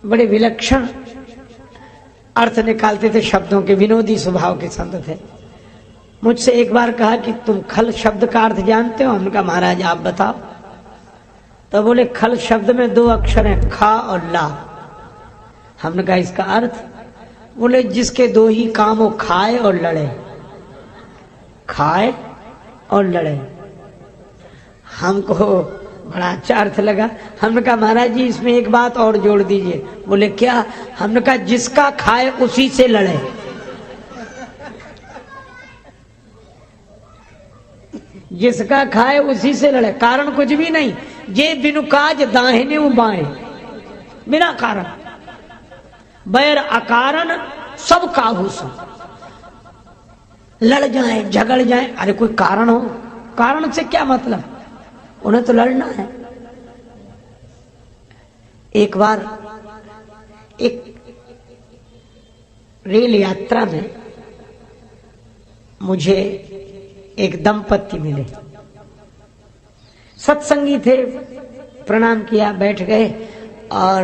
बड़े विलक्षण अर्थ निकालते थे शब्दों के, विनोदी स्वभाव के संत थे। मुझसे एक बार कहा कि तुम खल शब्द का अर्थ जानते हो? हमने कहा महाराज आप बताओ। तो बोले खल शब्द में 2 अक्षर हैं, खा और ला। हमने कहा इसका अर्थ? बोले जिसके 2 ही काम हो, खाए और लड़े। खाए और लड़े। हमको बड़ा अच्छा अर्थ लगा। हमने कहा महाराज जी इसमें एक बात और जोड़ दीजिए। बोले क्या? हमने कहा जिसका खाए उसी से लड़े। जिसका खाए उसी से लड़े, कारण कुछ भी नहीं। जे बिनु काज दाहिने बाएं, बिना कारण। बैर अकारण सब काहू सो। लड़ जाए झगड़ जाए, अरे कोई कारण हो, कारण से क्या मतलब, उन्हें तो लड़ना है। एक बार एक रेल यात्रा में मुझे एक दंपति मिले, सत्संगी थे। प्रणाम किया, बैठ गए और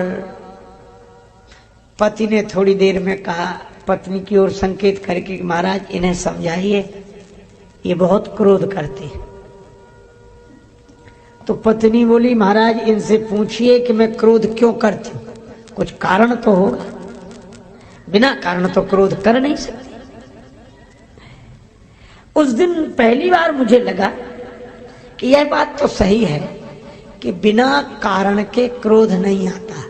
पति ने थोड़ी देर में कहा, पत्नी की ओर संकेत करके, महाराज इन्हें समझाइए, ये बहुत क्रोध करते हैं। तो पत्नी बोली महाराज इनसे पूछिए कि मैं क्रोध क्यों करती हूं, कुछ कारण तो होगा, बिना कारण तो क्रोध कर नहीं सकती। उस दिन पहली बार मुझे लगा कि यह बात तो सही है कि बिना कारण के क्रोध नहीं आता।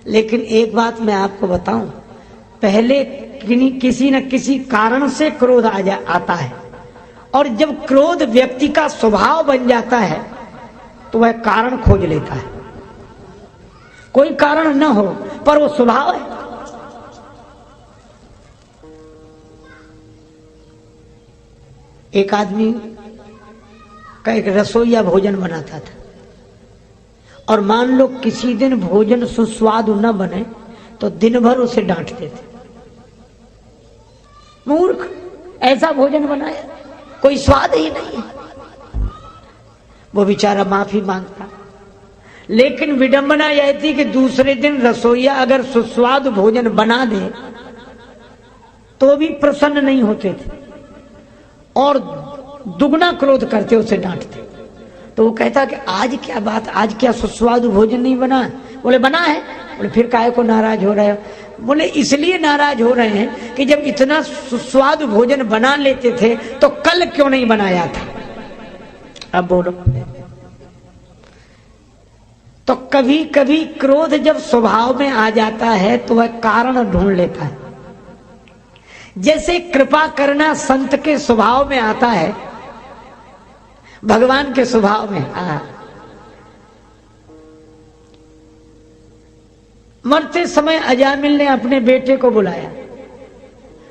लेकिन एक बात मैं आपको बताऊं, पहले किसी न किसी कारण से क्रोध आता है, और जब क्रोध व्यक्ति का स्वभाव बन जाता है तो वह कारण खोज लेता है। कोई कारण न हो पर वो स्वभाव है। एक आदमी का एक रसोईया भोजन बनाता था, और मान लो किसी दिन भोजन सुस्वादु न बने तो दिन भर उसे डांटते थे, मूर्ख ऐसा भोजन बनाया, कोई स्वाद ही नहीं है। वो बेचारा माफी मांगता, लेकिन विडंबना यह थी कि दूसरे दिन रसोईया अगर सुस्वादु भोजन बना दे तो भी प्रसन्न नहीं होते थे और दुगना क्रोध करते, उसे डांटते। तो वो कहता कि आज क्या बात, आज क्या सुस्वादु भोजन नहीं बना? बोले बना है। बोले फिर काहे को नाराज हो रहे हो? बोले इसलिए नाराज हो रहे हैं कि जब इतना सुस्वादु भोजन बना लेते थे तो कल क्यों नहीं बनाया था? अब बोलो। तो कभी कभी क्रोध जब स्वभाव में आ जाता है तो वह कारण ढूंढ लेता है। जैसे कृपा करना संत के स्वभाव में आता है, भगवान के स्वभाव में। मरते समय अजामिल ने अपने बेटे को बुलाया,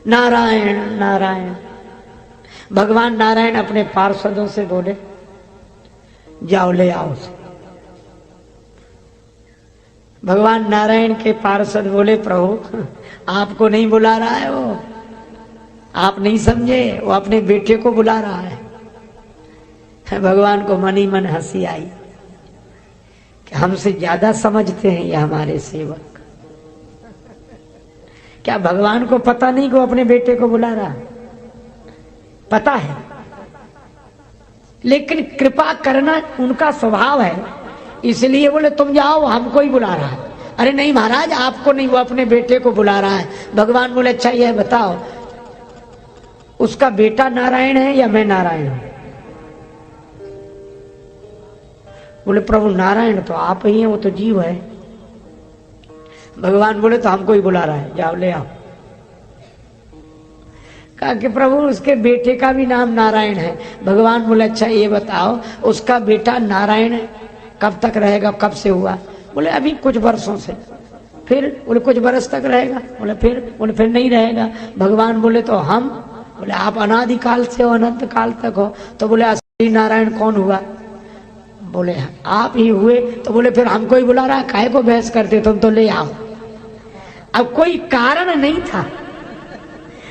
नारायण नारायण। भगवान नारायण अपने पार्षदों से बोले जाओ ले आओ उसे। भगवान नारायण के पार्षद बोले प्रभु आपको नहीं बुला रहा है, वो आप नहीं समझे, वो अपने बेटे को बुला रहा है। भगवान को मन ही मन हंसी आई कि हमसे ज्यादा समझते हैं ये हमारे सेवक। क्या भगवान को पता नहीं कि वो अपने बेटे को बुला रहा है? पता है, लेकिन कृपा करना उनका स्वभाव है, इसलिए बोले तुम जाओ, हमको ही बुला रहा है। अरे नहीं महाराज आपको नहीं, वो अपने बेटे को बुला रहा है। भगवान बोले अच्छा यह बताओ उसका बेटा नारायण है या मैं नारायण हूं? बोले प्रभु नारायण तो आप ही हैं, वो तो जीव है। भगवान बोले तो हमको ही बुला रहा है, जाओ ले आओ। कहा कि प्रभु उसके बेटे का भी नाम नारायण है। भगवान बोले अच्छा ये बताओ उसका बेटा नारायण कब तक रहेगा, कब से हुआ? बोले अभी कुछ वर्षों से। फिर बोले कुछ बरस तक रहेगा? बोले फिर नहीं रहेगा। भगवान बोले तो हम? बोले आप अनादिकाल से हो, अनंत काल तक हो। तो बोले असली नारायण कौन हुआ? बोले आप ही हुए। तो बोले फिर हमको ही बुला रहा, काहे को बहस करते, तुम तो ले आओ। अब कोई कारण नहीं था,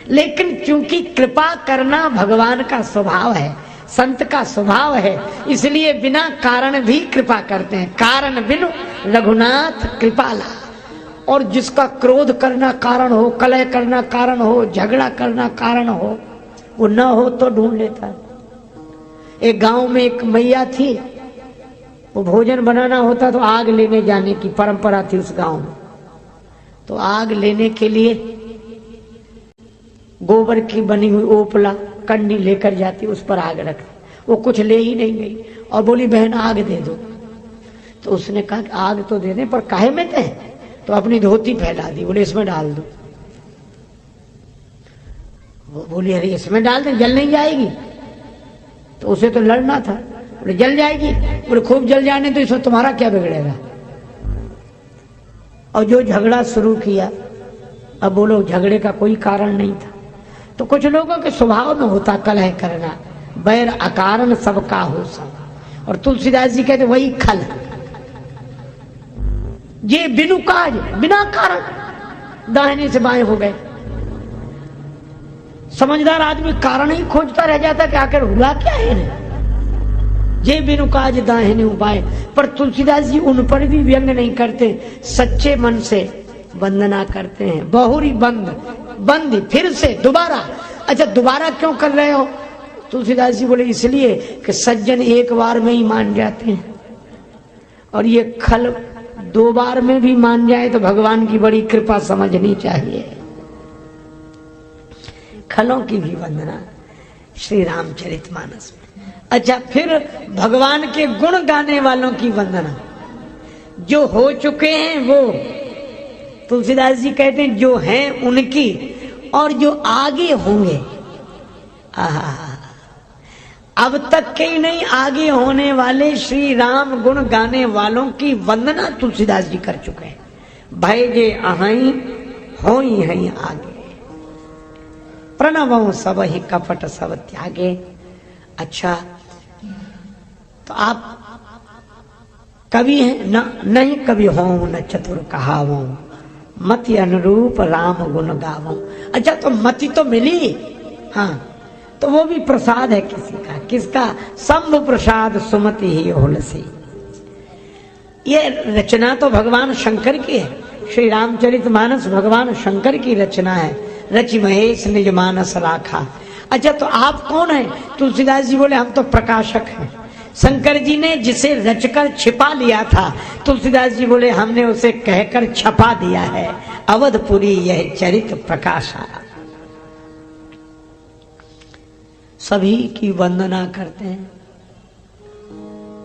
लेकिन चूंकि कृपा करना भगवान का स्वभाव है, संत का स्वभाव है, इसलिए बिना कारण भी कृपा करते हैं। कारण बिनु रघुनाथ कृपाला। और जिसका क्रोध करना कारण हो, कलह करना कारण हो, झगड़ा करना कारण हो, वो न हो तो ढूंढ लेता है। एक गांव में एक मैया थी, वो भोजन बनाना होता तो आग लेने जाने की परंपरा थी उस गांव में। तो आग लेने के लिए गोबर की बनी हुई ओपला कंडी लेकर जाती, उस पर आग रख। वो कुछ ले ही नहीं गई और बोली बहन आग दे दो। तो उसने कहा कि आग तो दे दे पर काहे में दे? तो अपनी धोती फैला दी, बोले इसमें डाल दो। वो बोली अरे इसमें डाल दे, जल नहीं जाएगी? तो उसे तो लड़ना था। बोले जल जाएगी। बोले खूब जल जाने तो इसमें तुम्हारा क्या बिगड़ेगा। और जो झगड़ा शुरू किया, अब बोलो झगड़े का कोई कारण नहीं था। तो कुछ लोगों के स्वभाव में होता कलह करना, बैर अकारण सबका हो सब। और तुलसीदास जी कहते वही खल, ये बिनु काज बिना कारण दाहिने से बाएं हो गए। समझदार आदमी कारण ही खोजता रह जाता कि आखिर हुआ क्या है ने? ये बिनु काज दाहिने बाएं। पर तुलसीदास जी उन पर भी व्यंग नहीं करते, सच्चे मन से वंदना करते हैं। बहुरी बंद बंदी फिर से दोबारा। अच्छा दोबारा क्यों कर रहे हो? तुलसीदास जी बोले इसलिए कि सज्जन एक बार में ही मान जाते हैं, और ये खल दो बार में भी मान जाए तो भगवान की बड़ी कृपा समझनी चाहिए। खलों की भी वंदना श्री रामचरितमानस में। अच्छा फिर भगवान के गुण गाने वालों की वंदना, जो हो चुके हैं वो तुलसीदास जी कहते हैं जो हैं उनकी, और जो आगे होंगे। अब तक के ही नहीं, आगे होने वाले श्री राम गुण गाने वालों की वंदना तुलसीदास जी कर चुके हैं। भय जे अहाई हो ही हैं आगे, प्रणवों सब ही कपट सब त्यागे। अच्छा तो आप कवि हैं न? नहीं कवि हो न चतुर कहावो, मति अनुरूप राम गुण गावो। अच्छा तो मति तो मिली, हाँ, तो वो भी प्रसाद है किसी का। किसका? शंभु प्रसाद सुमति ही होलसी। ये रचना तो भगवान शंकर की है। श्री रामचरितमानस भगवान शंकर की रचना है। रचि महेश निज मानस राखा। अच्छा तो आप कौन है? तुलसीदास जी बोले हम तो प्रकाशक हैं। शंकर जी ने जिसे रचकर छिपा लिया था, तुलसीदास जी बोले हमने उसे कहकर छपा दिया है। अवधपुरी यह चरित प्रकाशा। सभी की वंदना करते हैं।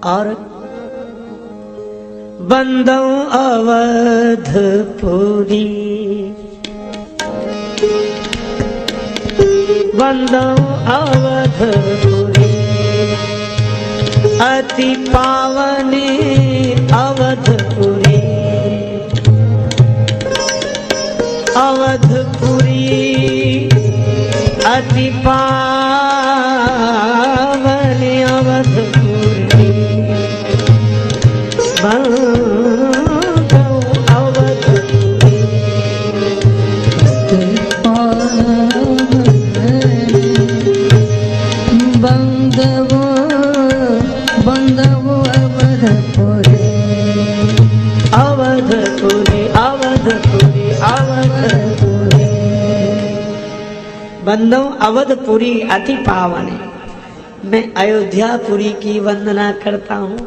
और बंदो अवधपुरी, बंदो अवधपुरी, अति पावनी अवधपुरी, अवधपुरी अति पावनी अवधपुरी, बंदो अवधपुरी, बंदो बंदो अवधपुरी, अवधपुरी अवधपुरी अवधपुरी, बंदो अवधपुरी अति पावन। मैं अयोध्यापुरी की वंदना करता हूँ।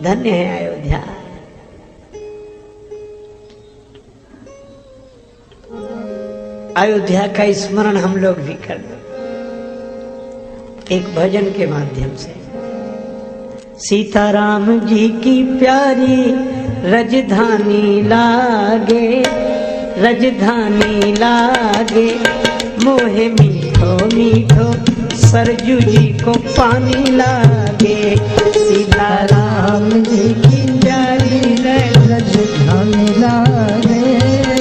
धन्य है अयोध्या। अयोध्या का स्मरण हम लोग भी कर दो एक भजन के माध्यम से। सीताराम जी की प्यारी रजधानी लागे, रजधानी लागे, मोहे मीठो मीठो सरजू जी को पानी लागे। सीताराम जी की प्यारी रजधानी लागे,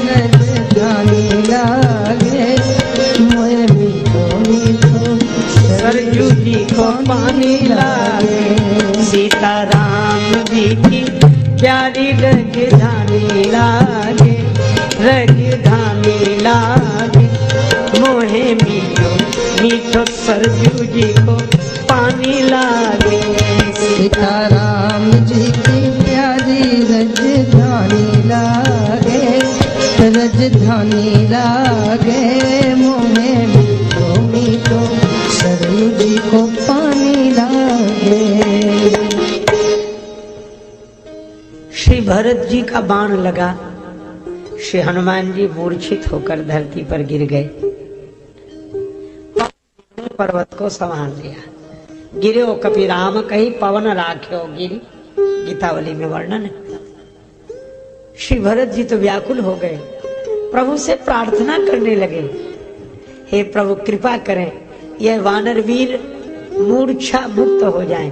रजधानी लागे, मोहे मीठो मीठो सरजू जी को पानी लागे। सीताराम जी की प्यारी रजधानी लागे, रजधानी लागे, मोहे मीठो मीठो सरजू जी को पानी लागे। सीताराम जी की प्यारी रजधानी लागे, श्री भरत जी का बाण लगा, श्री हनुमान जी मूर्छित होकर धरती पर गिर गए। पर्वत को संभाल लिया। गिरो कपि राम कही पवन राख्यो गिरी, गीतावली में वर्णन है। श्री भरत जी तो व्याकुल हो गए, प्रभु से प्रार्थना करने लगे, हे प्रभु कृपा करें, यह वानर वीर मूर्छा मुक्त हो जाए।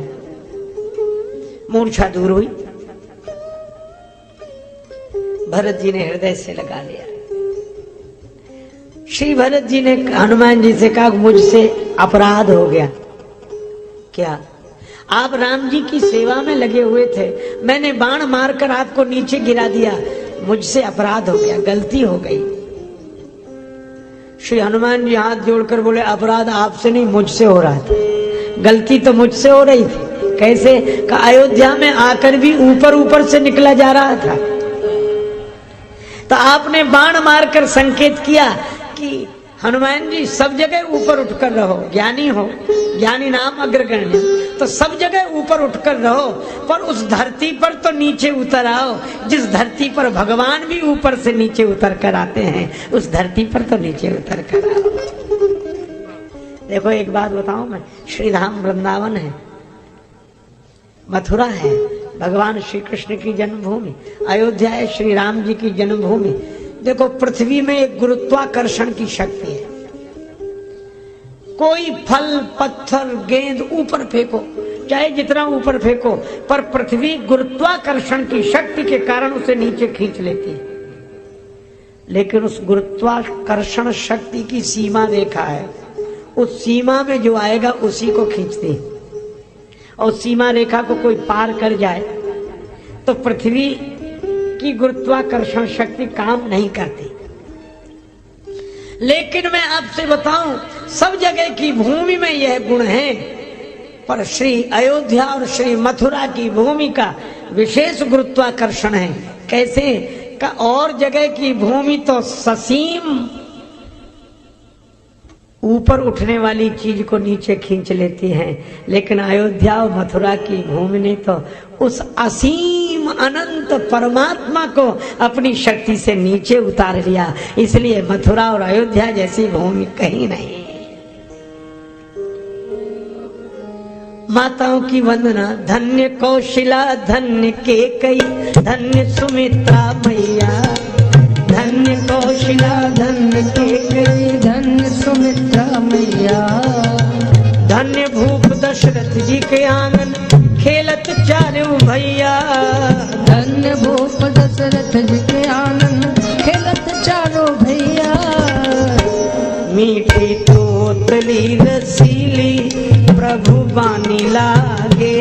मूर्छा दूर हुई, भरत जी ने हृदय से लगा लिया। श्री भरत जी ने हनुमान जी से कहा, मुझसे अपराध हो गया। क्या? आप राम जी की सेवा में लगे हुए थे, मैंने बाण मारकर आपको नीचे गिरा दिया, मुझसे अपराध हो गया, गलती हो गई। श्री हनुमान जी हाथ जोड़कर बोले, अपराध आपसे नहीं मुझसे हो रहा था, गलती तो मुझसे हो रही थी। कैसे? का अयोध्या में आकर भी ऊपर ऊपर से निकला जा रहा था, तो आपने बाण मारकर संकेत किया कि हनुमान जी सब जगह ऊपर उठकर रहो, ज्ञानी हो, ज्ञानी नाम अग्रगण्य, तो सब जगह ऊपर उठकर रहो, पर उस धरती पर तो नीचे उतर आओ, जिस धरती पर भगवान भी ऊपर से नीचे उतर कर आते हैं, उस धरती पर तो नीचे उतर कर आओ। देखो एक बात बताऊं मैं, श्री धाम वृंदावन है, मथुरा है भगवान श्री कृष्ण की जन्मभूमि, अयोध्या है श्री राम जी की जन्मभूमि। देखो पृथ्वी में एक गुरुत्वाकर्षण की शक्ति है, कोई फल पत्थर गेंद ऊपर फेंको, चाहे जितना ऊपर फेंको, पर पृथ्वी गुरुत्वाकर्षण की शक्ति के कारण उसे नीचे खींच लेती है। लेकिन उस गुरुत्वाकर्षण शक्ति की सीमा रेखा है, उस सीमा में जो आएगा उसी को खींचती है, और सीमा रेखा को कोई पार कर जाए तो पृथ्वी की गुरुत्वाकर्षण शक्ति काम नहीं करती। लेकिन मैं आपसे बताऊं, सब जगह की भूमि में यह गुण है, पर श्री अयोध्या और श्री मथुरा की भूमि का विशेष गुरुत्वाकर्षण है। कैसे? का और जगह की भूमि तो ससीम ऊपर उठने वाली चीज को नीचे खींच लेती है, लेकिन अयोध्या और मथुरा की भूमि ने तो उस असीम अनंत परमात्मा को अपनी शक्ति से नीचे उतार लिया। इसलिए मथुरा और अयोध्या जैसी भूमि कहीं नहीं। माताओं की वंदना, धन्य कौशिला धन्य केकई धन्य सुमित्रा मैया, धन्य कौशिला धन्य केकई धन्य सुमित्रा मैया, धन्य भूप दशरथ जी के आंगन खेलत चारों भैया, धन्य भूप दशरथ जी के आंगन खेलत चारों भैया, मीठी तोतली रसीली प्रभु बानी लागे,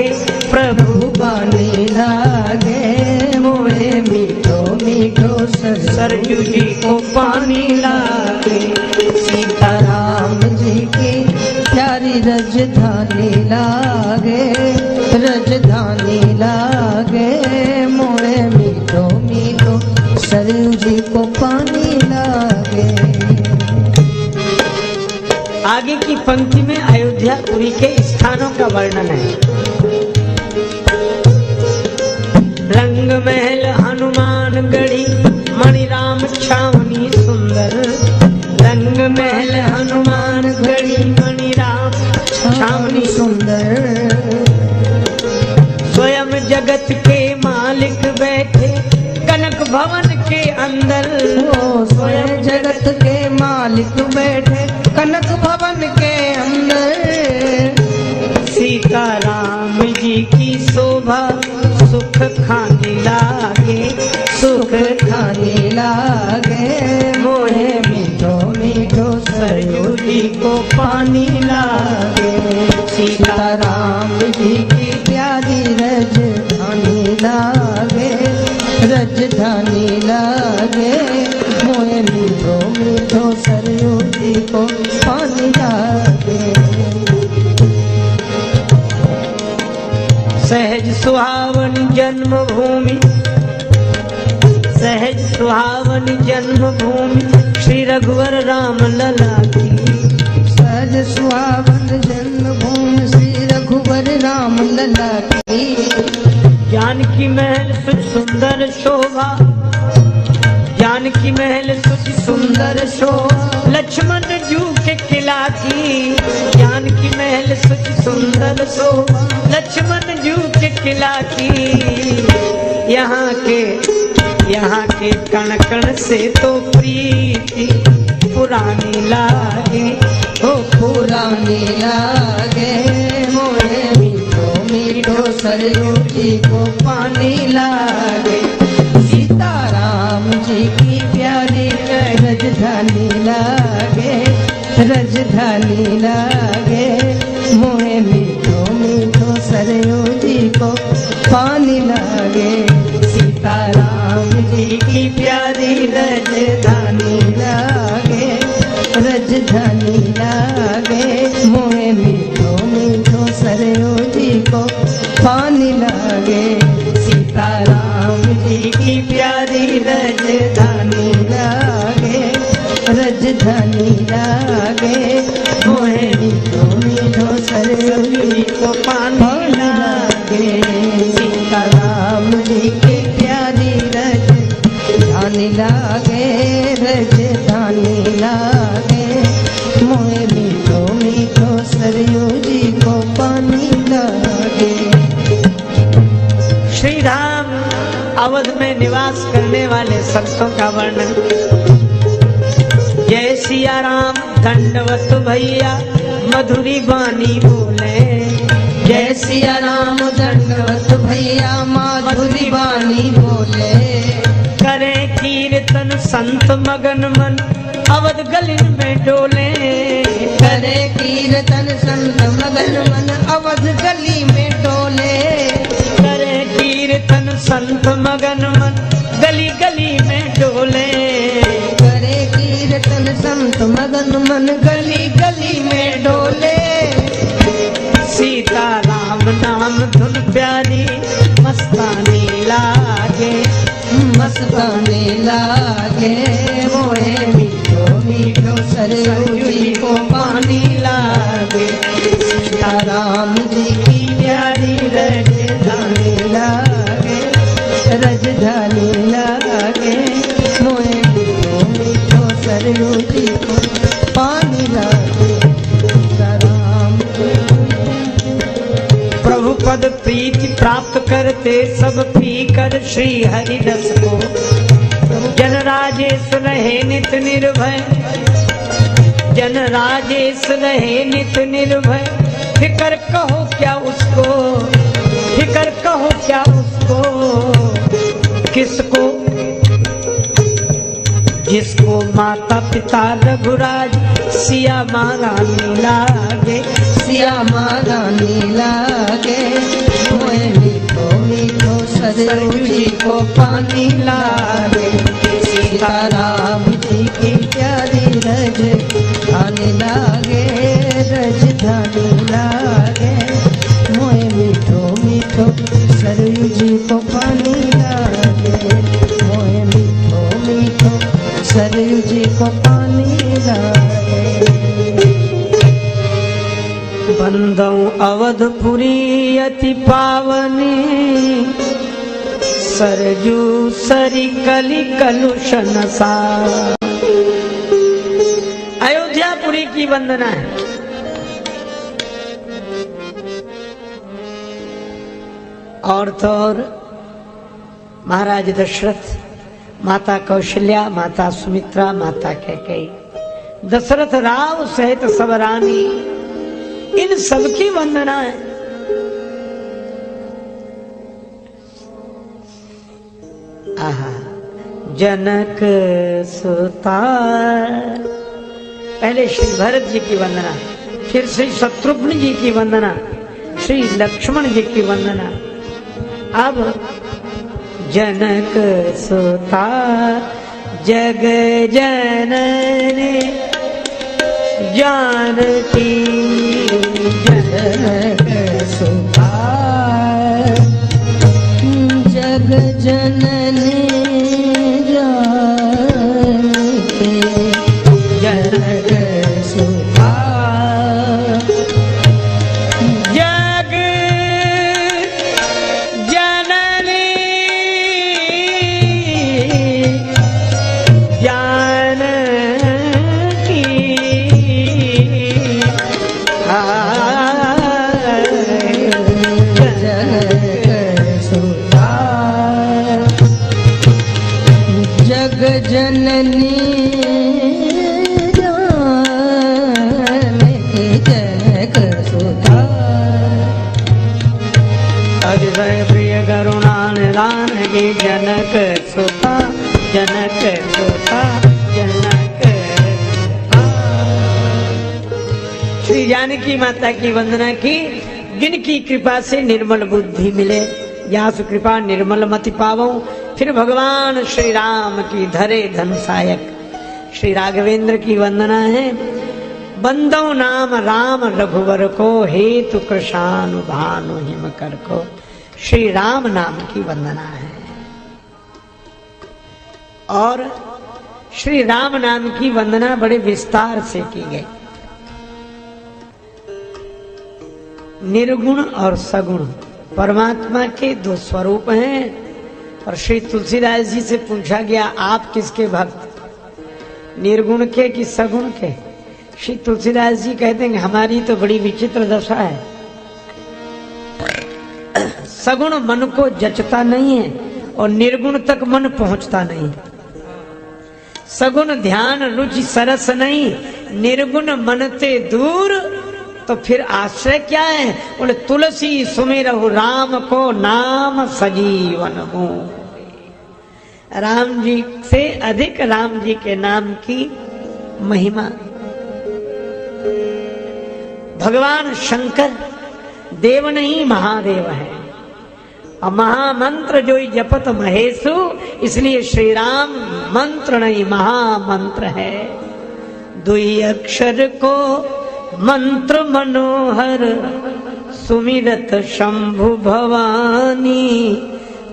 प्रभु बानी लागे, मोहे मीठो मीठो सरयू जी को पानी लागे, सीताराम जी की प्यारी रजधानी लागे, रजधानी लागे, मोहे मीठो मीठो सरयू जी को पानी लागे। आगे की पंक्ति में अयोध्यापुरी के स्थानों का वर्णन है। रंग महल हनुमान गढ़ी मणिराम छावनी सुंदर, रंग महल हनुमान गढ़ी मणिराम छावनी सुंदर, स्वयं जगत के मालिक बैठे कनक भवन के अंदर, स्वयं जगत के मालिक बैठे कनक भवन के अंदर, सीताराम जी की शोभा सुख खाने लागे, सुख खाने लागे, मोहे मीठो मीठो सरयू जी को पानी लागे, सीताराम जी की प्यारी रजधानी लागे, रजधानी लागे, मोहे मीठो मीठो सरयू जी को पानी लागे। सहज सुहावन जन्मभूमि, सहज सुहावन जन्मभूमि श्री रघुवर राम लला की, सहज सुहावन जन्मभूमि श्री रघुवर राम लला की, जानकी महल सुख सुंदर सुंदर शोभा, जानकी महल सुचि सुंदर शोभा, लक्ष्मण जू के किला की, जानकी महल सुचि सुंदर शोभा, लक्ष्मण जू के किला की। यहाँ के कण कण से तो प्रीति पुरानी लागे, हो पुरानी लागे, मोहे मीठो मीठो सरयू जी को पानी लागे। सीताराम जी की प्यारी राजधानी लागे, राजधानी लागे, मोहे मीठो मीठो सरयू जी को पानी लागे। सीताराम जी की प्यारी राजधानी लागे, राजधानी लागे, मोहे मीठो मीठो सरयू जी को पानी लागे। सीताराम जी की प्यारी राजधानी लागे, राजधानी लागे, मोहे मीठो मीठो सरयू जी को पानी लागे। सीताराम जी की प्यारी राजधानी लागे, राजधानी लागे, मोहे मीठो मीठो सरयू जी को पानी लागे। श्री राम अवध में निवास करने वाले संतों का वर्णन। जय सिया राम दंडवत भैया मधुरी बानी बोले, जय सिया राम दंडवत भैया माधुरी बानी बोले। करे कीर्तन संत मगन मन अवध गलिन में डोले, करे कीर्तन संत मगन मन अवध गली में डोले। करे कीर्तन संत मगन मन गली गली में डोले, करे कीर्तन संत मगन मन गली गली में डोले। सीता राम नाम धुन प्यारी मस्तानी लागे, मस्तानी लागे, मोहे मीठो मीठो सरयू जी को पानी लागे। सीता राम जी की प्यारी राजधानी लागे, राजधानी लागे, मोहे मीठो मीठो सरयू जी को पानी लागे। प्रभु पद प्रीति प्राप्त करते सब पीकर श्री हरि रस को, जन राजेश रहे नित निर्भय, जन राजेश रहे नित निर्भय। फिकर कहो क्या उसको, फिकर कहो क्या उसको, किसको, जिसको माता पिता रघुराज सिया मारा लागे, सिया मारा लागे, मोहे मीठो मीठो सरयू जी को पानी लागे। सीताराम जी की प्यारी राजधानी लागे, राजधानी लागे, मोहे मीठो मीठो सरयू जी को पानी लागे, मोहे मीठो मीठो सरयू जी को पानी लागे। बंदौ अवधपुरी अति पावनी, सरजू सरी कली कलुषण सा। अयोध्यापुरी की वंदना है। और तो और महाराज दशरथ, माता कौशल्या, माता सुमित्रा, माता कैकेयी, दशरथ राव सहित सब रानी, इन सबकी वंदना है। आहा, जनक सुता, पहले श्री भरत जी की वंदना, फिर श्री शत्रुघ्न जी की वंदना, श्री लक्ष्मण जी की वंदना। अब जनक सुता जग जननी जानकी, जनक सुता जग जननी जानकी, जनक सुता जग जननी जननी जानकी जनक सुता। अतिशय प्रिय करुणा निदान की जनक सुता, जनक सुता, जनक सुता। श्री जानकी माता की वंदना की, जिनकी कृपा से निर्मल बुद्धि मिले, यासु कृपा निर्मल मति पावो। फिर भगवान श्री राम की धरे धन सायक श्री राघवेंद्र की वंदना है। बंदो नाम राम रघुवर को, हेतु कृशानु भानु हिम कर को। श्री राम नाम की वंदना है। और श्री राम नाम की वंदना बड़े विस्तार से की गई। निर्गुण और सगुण परमात्मा के दो स्वरूप हैं। और श्री तुलसीदास जी से पूछा गया, आप किसके भक्त, निर्गुण के कि सगुण के? श्री तुलसीदास जी कहते हैं, हमारी तो बड़ी विचित्र दशा है। सगुण मन को जचता नहीं है और निर्गुण तक मन पहुंचता नहीं। सगुण ध्यान रुचि सरस नहीं, निर्गुण मन ते दूर, तो फिर आश्रय क्या है? बोले तुलसी सुमिरहु राम को, नाम सजीवन हो। राम जी से अधिक राम जी के नाम की महिमा। भगवान शंकर देव नहीं महादेव है, और महामंत्र जो जपत महेशु, इसलिए श्री राम मंत्र नहीं महामंत्र है। दुई अक्षर को मंत्र मनोहर, सुमिरत शंभु भवानी,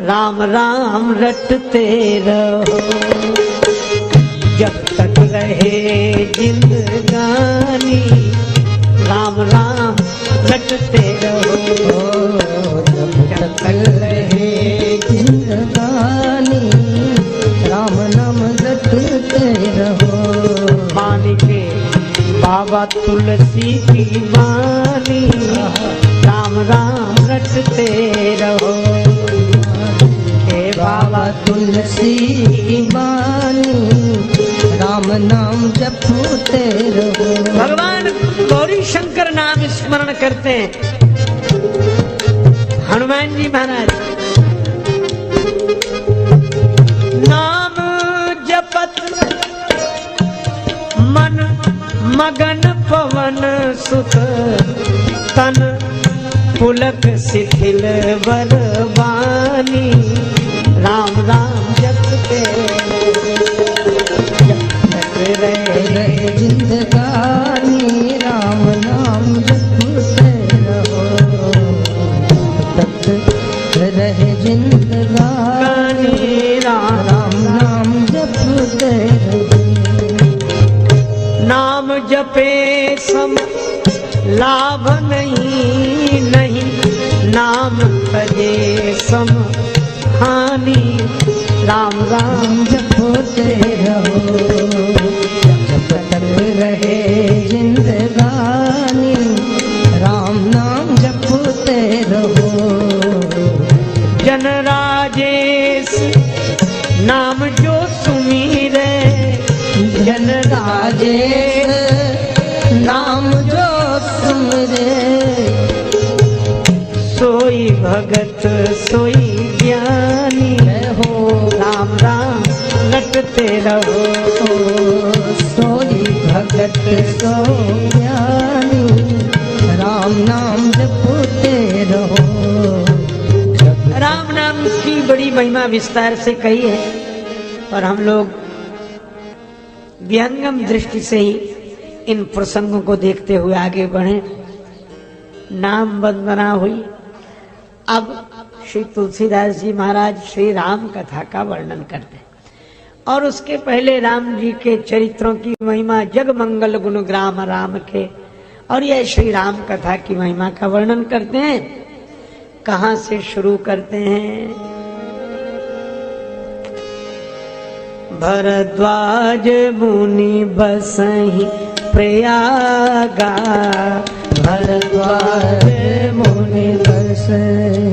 राम राम रटते रहो, जब तक रहे जिंदगानी, राम राम रटते रहो, जब तक रहे जिंदगानी, राम नाम रटते रहो। मान के बाबा तुलसी की वाणी, राम राम रटते रहो। हे बाबा तुलसी की वाणी, राम नाम जपते रहो। भगवान गौरी शंकर नाम स्मरण करते हैं। हनुमान जी महाराज नाम जपत मन मगन पवन सुत, तन पुलक शिथिल बरवानी, राम राम जपते रहे जिंदगानी, राम नाम जपते रहो, तक रहे जिंदगानी, राम नाम जपते रहो। नाम जपे सम लाभ नहीं, नहीं नाम तजे सम हानि, राम राम जपते रहो, जब तक रहे जिंदगानी, राम नाम जपते रहो। जन राजेश नाम जो सुमीरे, जन राजेश नाम जो सुमिरे, सोई भगत सोई ज्ञानी हो, राम राम रटते रहो, सोई भगत सो ज्ञानी, राम नाम जपते रहो। राम नाम की बड़ी महिमा विस्तार से कही है, और हम लोग विहंगम दृष्टि से ही इन प्रसंगों को देखते हुए आगे बढ़े। नाम वंदना हुई। अब श्री तुलसीदास जी महाराज श्री राम कथा का वर्णन करते हैं, और उसके पहले राम जी के चरित्रों की महिमा, जग मंगल गुण ग्राम राम के, और यह श्री राम कथा की महिमा का वर्णन करते हैं। कहाँ से शुरू करते हैं? भरद्वाज मुनि बसहि प्रयागा, भरद्वाज मुनि बसहि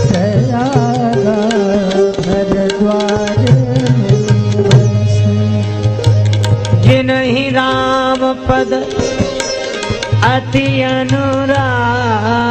प्रयागा, भरद्वाज मुनि जिन्हि राम पद अति अनुराग